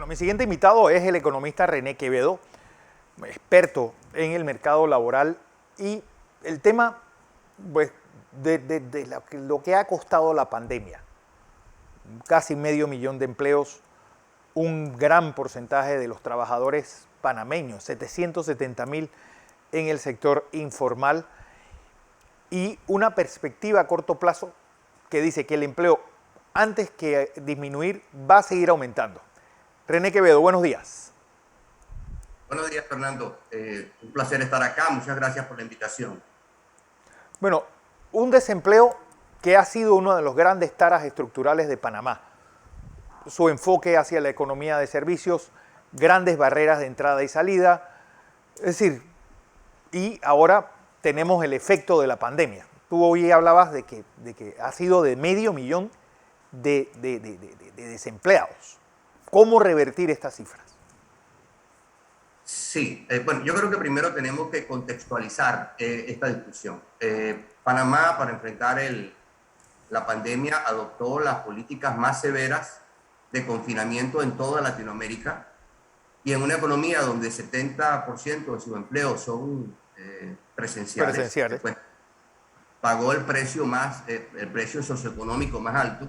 Bueno, mi siguiente invitado es el economista René Quevedo, experto en el mercado laboral y el tema pues, de lo que ha costado la pandemia. Casi 500.000 de empleos, un gran porcentaje de los trabajadores panameños, 770.000 en el sector informal y una perspectiva a corto plazo que dice que el empleo, antes que disminuir, va a seguir aumentando. René Quevedo, buenos días. Buenos días, Fernando. Un placer estar acá. Muchas gracias por la invitación. Bueno, un desempleo que ha sido uno de los grandes taras estructurales de Panamá. Su enfoque hacia la economía de servicios, grandes barreras de entrada y salida. Es decir, y ahora tenemos el efecto de la pandemia. Tú hoy hablabas de que ha sido de 500.000 de desempleados. ¿Cómo revertir estas cifras? Sí, bueno, yo creo que primero tenemos que contextualizar esta discusión. Panamá, para enfrentar la pandemia, adoptó las políticas más severas de confinamiento en toda Latinoamérica y en una economía donde 70% de sus empleos son presenciales, pues, pagó el precio socioeconómico más alto,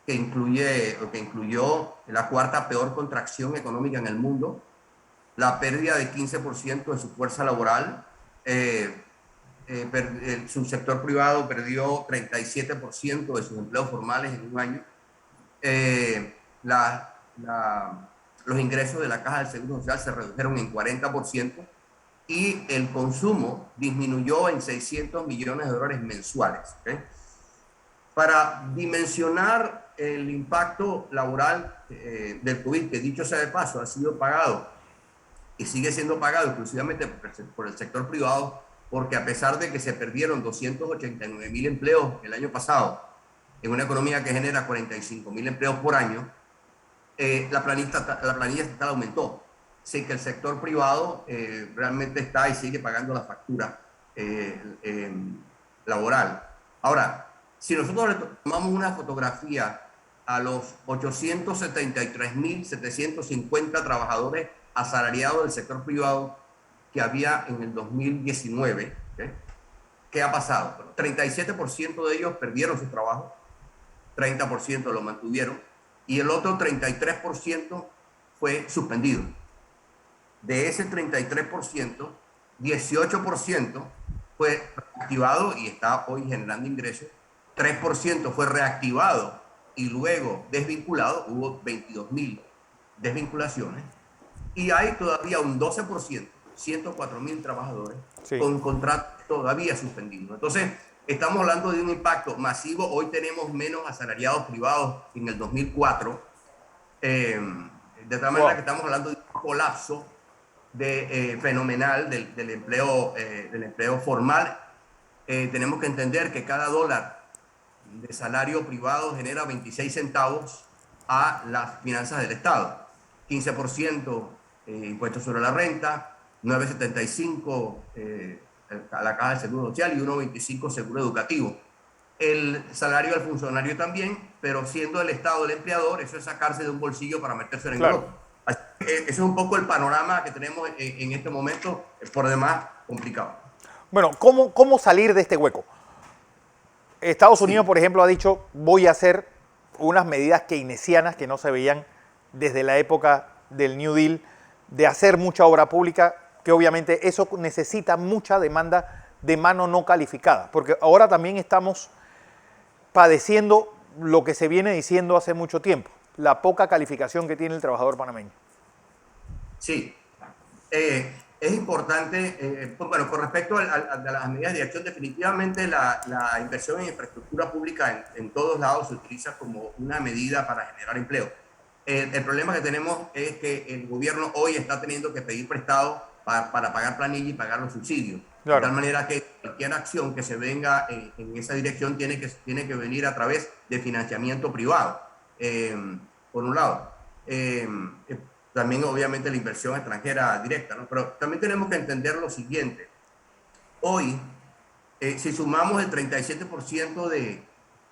que incluyó la cuarta peor contracción económica en el mundo, la pérdida de 15% de su fuerza laboral, su sector privado perdió 37% de sus empleos formales en un año, eh, la, los ingresos de la Caja del Seguro Social se redujeron en 40% y el consumo disminuyó en $600 millones mensuales. ¿Okay? Para dimensionar el impacto laboral del COVID, que dicho sea de paso, ha sido pagado y sigue siendo pagado exclusivamente por el sector privado, porque a pesar de que se perdieron 289.000 empleos el año pasado, en una economía que genera 45.000 empleos por año, la planilla estatal aumentó. Así que el sector privado realmente está y sigue pagando la factura laboral. Ahora, si nosotros tomamos una fotografía a los 873.750 trabajadores asalariados del sector privado que había en el 2019, ¿okay? ¿Qué ha pasado? Bueno, 37% de ellos perdieron su trabajo, 30% lo mantuvieron y el otro 33% fue suspendido. De ese 33%, 18% fue reactivado y está hoy generando ingresos, 3% fue reactivado y luego desvinculado, hubo 22.000 desvinculaciones, y hay todavía un 12%, 104.000 trabajadores, Sí. con contratos todavía suspendidos. Entonces, estamos hablando de un impacto masivo. Hoy tenemos menos asalariados privados que en el 2004, de tal manera Wow. que estamos hablando de un colapso fenomenal del empleo formal. Tenemos que entender que cada dólar de salario privado genera 26 centavos a las finanzas del Estado. 15% impuestos sobre la renta, 9,75 a la Caja del Seguro Social y 1,25 seguro educativo. El salario del funcionario también, pero siendo el Estado el empleador, eso es sacarse de un bolsillo para meterse en el Claro. otro. Así que ese es un poco el panorama que tenemos en este momento, por demás complicado. Bueno, ¿cómo salir de este hueco? Estados Unidos, Sí, por ejemplo, ha dicho, voy a hacer unas medidas keynesianas que no se veían desde la época del New Deal, de hacer mucha obra pública, que obviamente eso necesita mucha demanda de mano no calificada, porque ahora también estamos padeciendo lo que se viene diciendo hace mucho tiempo, la poca calificación que tiene el trabajador panameño. sí. Es importante, pues bueno, con respecto a las medidas de acción, definitivamente la inversión en infraestructura pública en todos lados se utiliza como una medida para generar empleo. El problema que tenemos es que el gobierno hoy está teniendo que pedir prestado para pagar planilla y pagar los subsidios. De Claro. tal manera que cualquier acción que se venga en esa dirección tiene que venir a través de financiamiento privado, por un lado. También obviamente la inversión extranjera directa, ¿no? Pero también tenemos que entender lo siguiente. Hoy, si sumamos el 37% de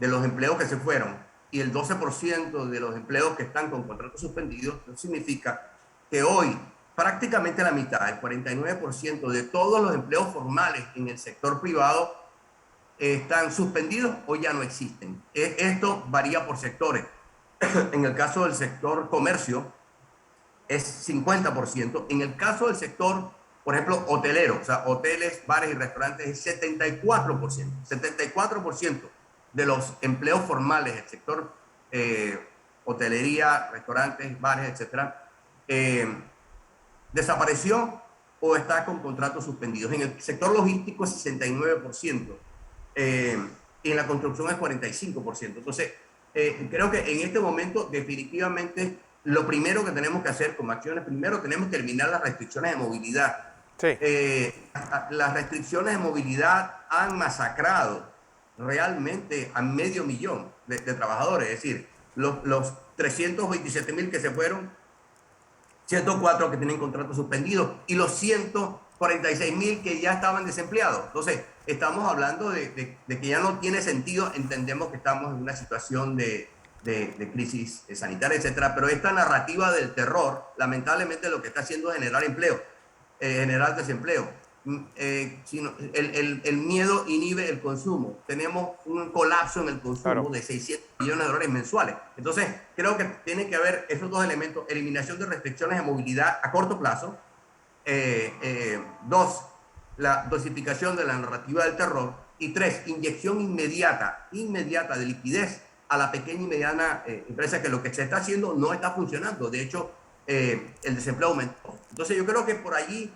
los empleos que se fueron y el 12% de los empleos que están con contratos suspendidos, eso significa que hoy prácticamente la mitad, el 49% de todos los empleos formales en el sector privado están suspendidos o ya no existen. Esto varía por sectores. En el caso del sector comercio es 50%. En el caso del sector, por ejemplo, hotelero, o sea, hoteles, bares y restaurantes es 74%. 74% de los empleos formales del sector hotelería, restaurantes, bares, etcétera, desapareció o está con contratos suspendidos. En el sector logístico es 69%. Y en la construcción es 45%. Entonces, creo que en este momento definitivamente lo primero que tenemos que hacer como acciones, primero tenemos que eliminar las restricciones de movilidad. Sí. Las restricciones de movilidad han masacrado realmente a 500.000 de trabajadores. Es decir, los 327.000 que se fueron, 104 que tienen contratos suspendidos y los 146.000 que ya estaban desempleados. Entonces, estamos hablando de que ya no tiene sentido. Entendemos que estamos en una situación de crisis sanitaria, etcétera, pero esta narrativa del terror, lamentablemente, lo que está haciendo es generar empleo, generar desempleo. El miedo inhibe el consumo. Tenemos un colapso en el consumo de 600 millones de dólares mensuales. Entonces, creo que tiene que haber esos dos elementos: eliminación de restricciones de movilidad a corto plazo. Dos, la dosificación de la narrativa del terror. Y tres, inyección inmediata de liquidez a la pequeña y mediana empresa, que lo que se está haciendo no está funcionando. De hecho, el desempleo aumentó. Entonces, yo creo que por allí,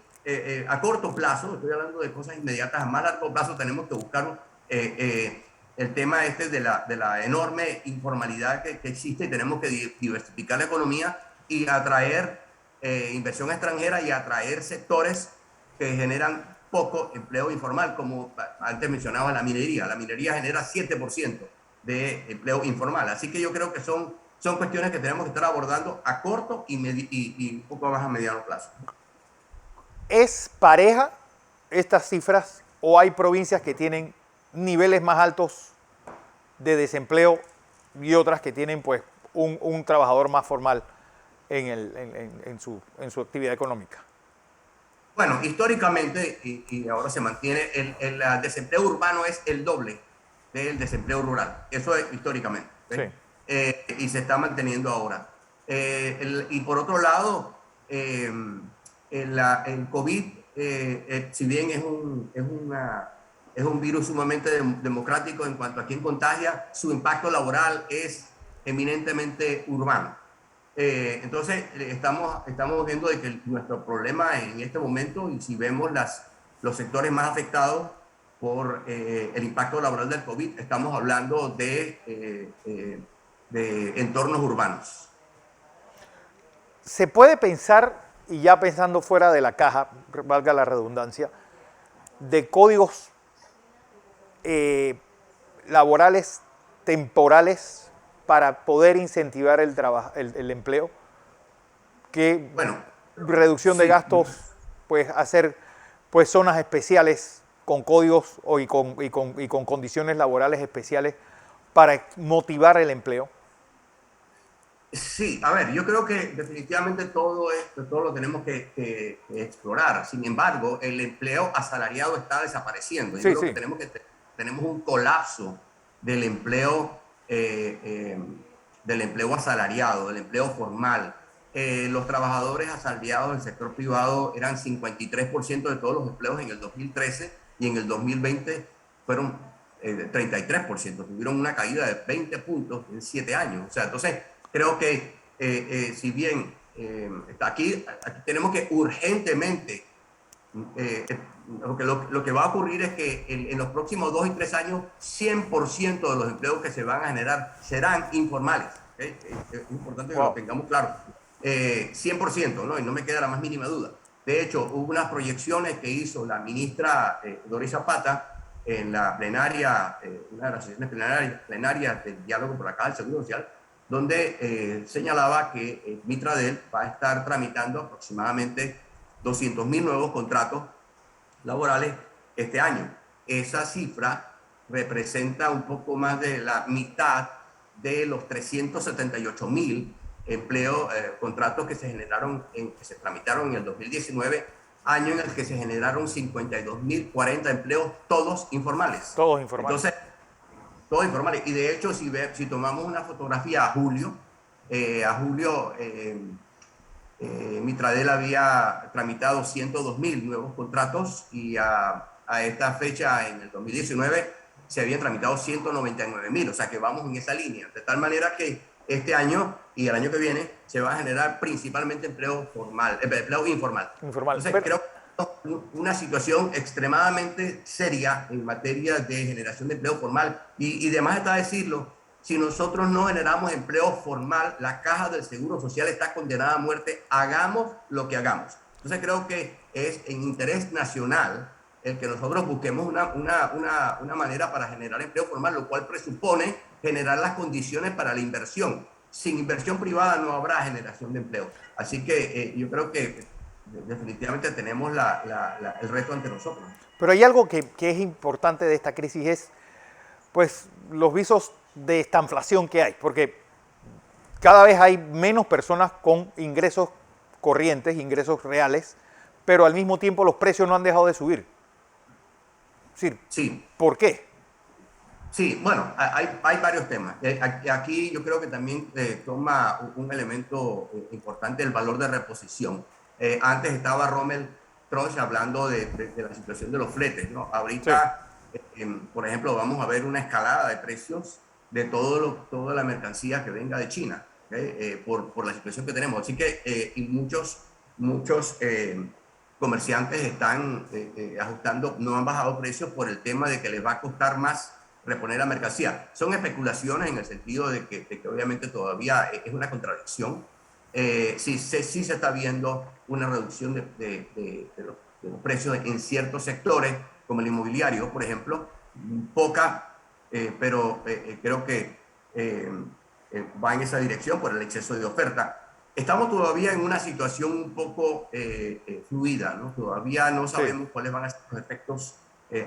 a corto plazo, estoy hablando de cosas inmediatas, a más largo plazo tenemos que buscar el tema de la enorme informalidad que existe, y tenemos que diversificar la economía y atraer inversión extranjera y atraer sectores que generan poco empleo informal, como antes mencionaba la minería. La minería genera 7% de empleo informal. Así que yo creo que son cuestiones que tenemos que estar abordando a corto y un poco más a mediano plazo. ¿Es pareja estas cifras o hay provincias que tienen niveles más altos de desempleo y otras que tienen pues un trabajador más formal en su actividad económica? Bueno, históricamente, y ahora se mantiene, el desempleo urbano es el doble del desempleo rural. Eso es históricamente. ¿Sí? Y se está manteniendo ahora. Y por otro lado, el COVID, si bien es un virus sumamente democrático en cuanto a quién contagia, su impacto laboral es eminentemente urbano. Entonces, estamos viendo de que nuestro problema en este momento, y si vemos los sectores más afectados por el impacto laboral del COVID, estamos hablando de entornos urbanos. ¿Se puede pensar, y ya pensando fuera de la caja, valga la redundancia, de códigos laborales temporales para poder incentivar el empleo? Que reducción de gastos, pues hacer pues zonas especiales con códigos y con condiciones laborales especiales para motivar el empleo. Sí, a ver, yo creo que definitivamente todo esto, todo lo tenemos que explorar. Sin embargo, el empleo asalariado está desapareciendo. Yo creo que tenemos un colapso del empleo asalariado, del empleo formal. Los trabajadores asalariados del sector privado eran 53% de todos los empleos en el 2013, y en el 2020 fueron 33%. Tuvieron una caída de 20 puntos en 7 años. O sea, entonces creo que si bien aquí tenemos que urgentemente, lo que va a ocurrir es que en los próximos 2 y 3 años, 100% de los empleos que se van a generar serán informales. Es importante que lo tengamos claro. 100%, ¿no? Y no me queda la más mínima duda. De hecho, hubo unas proyecciones que hizo la ministra Doris Zapata en la plenaria, una de las sesiones plenarias del diálogo por la Caja del Seguro Social, donde señalaba que Mitradel va a estar tramitando aproximadamente 200.000 nuevos contratos laborales este año. Esa cifra representa un poco más de la mitad de los 378.000 empleos, contratos que se generaron, que se tramitaron en el 2019, año en el que se generaron 52.040 empleos, todos informales. Todos informales. Entonces, todos informales. Y de hecho, si tomamos una fotografía a julio, Mitradel había tramitado 102.000 nuevos contratos y a esta fecha, en el 2019, se habían tramitado 199.000. O sea que vamos en esa línea. De tal manera que este año y el año que viene se va a generar principalmente empleo informal. Entonces, creo que es una situación extremadamente seria en materia de generación de empleo formal. Y además está decirlo, si nosotros no generamos empleo formal, la caja del Seguro Social está condenada a muerte, hagamos lo que hagamos. Entonces creo que es en interés nacional el que nosotros busquemos una manera para generar empleo formal, lo cual presupone generar las condiciones para la inversión. Sin inversión privada no habrá generación de empleo. Así que yo creo que definitivamente tenemos el reto ante nosotros. Pero hay algo que es importante de esta crisis, es pues los visos de estanflación que hay, porque cada vez hay menos personas con ingresos corrientes, ingresos reales, pero al mismo tiempo los precios no han dejado de subir. Es decir, sí. ¿Por qué? Sí, bueno, hay varios temas. Aquí yo creo que también toma un elemento importante el valor de reposición. Antes estaba Rommel Troch hablando de la situación de los fletes, ¿no? Ahorita, sí. Por ejemplo, vamos a ver una escalada de precios de toda la mercancía que venga de China, ¿okay? Por la situación que tenemos. Así que y muchos comerciantes están ajustando, no han bajado precios por el tema de que les va a costar más reponer la mercancía. Son especulaciones en el sentido de que obviamente todavía es una contradicción. Sí se está viendo una reducción de los precios en ciertos sectores, como el inmobiliario, por ejemplo, poca, pero creo que va en esa dirección por el exceso de oferta. Estamos todavía en una situación un poco fluida, ¿no? Todavía no sabemos cuáles van a ser los efectos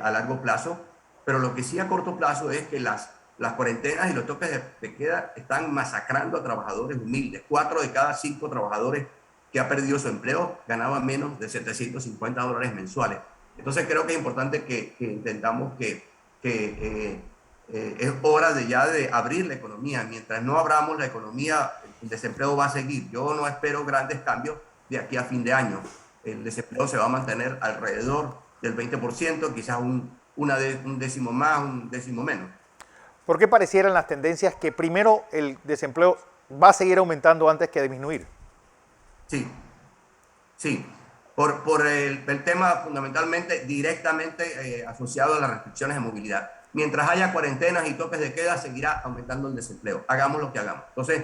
a largo plazo, pero lo que sí a corto plazo es que las cuarentenas y los toques de queda están masacrando a trabajadores humildes. 4 de cada 5 trabajadores que ha perdido su empleo ganaban menos de $750 mensuales. Entonces creo que es importante que entendamos que es hora de abrir la economía. Mientras no abramos la economía, el desempleo va a seguir. Yo no espero grandes cambios de aquí a fin de año. El desempleo se va a mantener alrededor del 20%, quizás un décimo más, un décimo menos. ¿Por qué parecieran las tendencias que primero el desempleo va a seguir aumentando antes que disminuir? Sí. Por el tema fundamentalmente directamente asociado a las restricciones de movilidad. Mientras haya cuarentenas y toques de queda, seguirá aumentando el desempleo. Hagamos lo que hagamos. Entonces,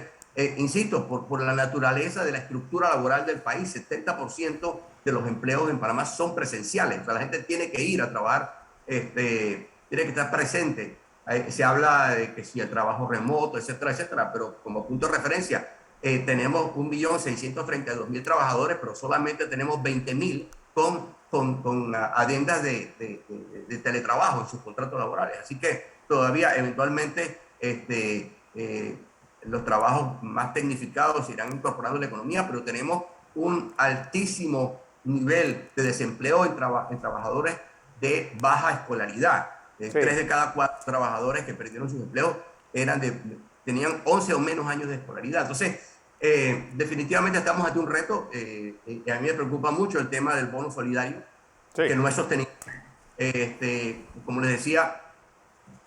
insisto, por la naturaleza de la estructura laboral del país, 70% de los empleos en Panamá son presenciales. O sea, la gente tiene que ir a trabajar, tiene que estar presente. Se habla de que si el trabajo remoto, etcétera, etcétera, pero como punto de referencia, tenemos 1.632.000 trabajadores, pero solamente tenemos 20.000 con adendas de teletrabajo en sus contratos laborales. Así que todavía eventualmente los trabajos más tecnificados se irán incorporando en la economía, pero tenemos un altísimo nivel de desempleo en trabajadores de baja escolaridad. 3 de cada 4 trabajadores que perdieron sus empleos tenían 11 o menos años de escolaridad. Entonces, definitivamente estamos ante un reto. A mí me preocupa mucho el tema del bono solidario, que no es sostenible. Como les decía,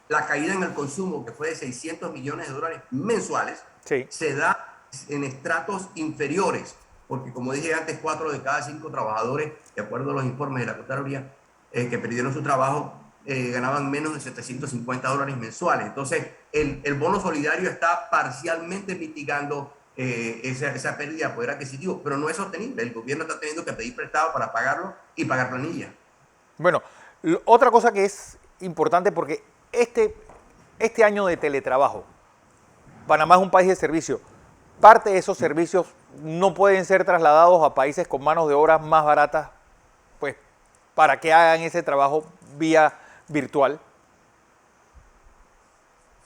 la caída en el consumo, que fue de $600 millones mensuales, se da en estratos inferiores, porque como dije antes, 4 de cada 5 trabajadores, de acuerdo a los informes de la Contraloría, que perdieron su trabajo, ganaban menos de $750 mensuales. Entonces, el bono solidario está parcialmente mitigando esa pérdida de poder adquisitivo, pero no es sostenible. El gobierno está teniendo que pedir prestado para pagarlo y pagar planillas. Bueno, otra cosa que es importante, porque este año de teletrabajo, Panamá es un país de servicio. Parte de esos servicios no pueden ser trasladados a países con manos de obra más baratas, pues, para que hagan ese trabajo vía virtual.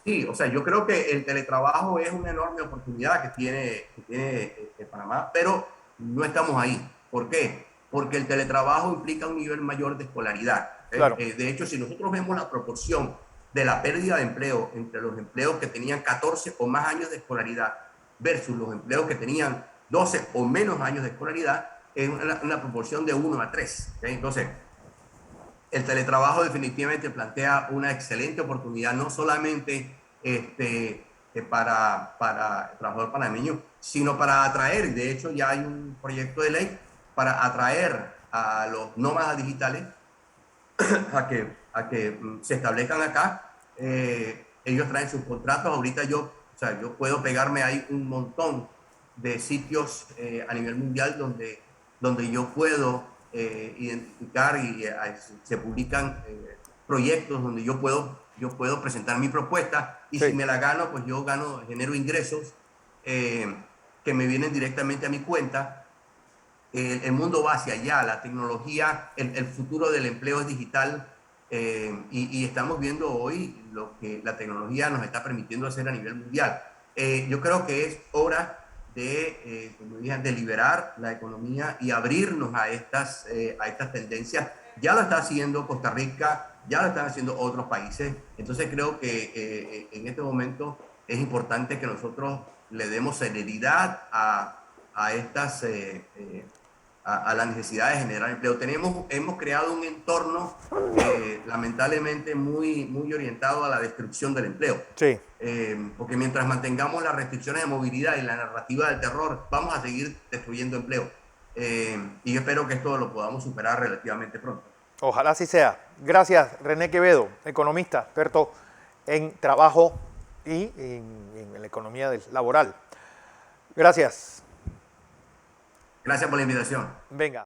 Sí, o sea, yo creo que el teletrabajo es una enorme oportunidad que tiene Panamá, pero no estamos ahí. ¿Por qué? Porque el teletrabajo implica un nivel mayor de escolaridad. Claro. De hecho, si nosotros vemos la proporción de la pérdida de empleo entre los empleos que tenían 14 o más años de escolaridad versus los empleos que tenían 12 o menos años de escolaridad, es una proporción de 1 a 3. Entonces, el teletrabajo definitivamente plantea una excelente oportunidad, no solamente para el trabajador panameño, sino para atraer, de hecho ya hay un proyecto de ley para atraer a los nómadas digitales a que se establezcan acá. Ellos traen sus contratos. Ahorita o sea, yo puedo pegarme ahí un montón de sitios a nivel mundial donde yo puedo identificar y se publican proyectos donde yo puedo presentar mi propuesta y si Sí. me la gano, pues yo genero ingresos que me vienen directamente a mi cuenta. El mundo va hacia allá, la tecnología, el futuro del empleo es digital y estamos viendo hoy lo que la tecnología nos está permitiendo hacer a nivel mundial. Yo creo que es hora como dije, de liberar la economía y abrirnos a estas tendencias. Ya lo está haciendo Costa Rica, ya lo están haciendo otros países. Entonces creo que en este momento es importante que nosotros le demos celeridad a estas a la necesidad de generar empleo. Hemos creado un entorno lamentablemente muy orientado a la destrucción del empleo. Sí. Porque mientras mantengamos las restricciones de movilidad y la narrativa del terror, vamos a seguir destruyendo empleo. Y yo espero que esto lo podamos superar relativamente pronto. Ojalá así sea. Gracias, René Quevedo, economista, experto en trabajo y en la economía laboral. Gracias. Gracias por la invitación. Venga.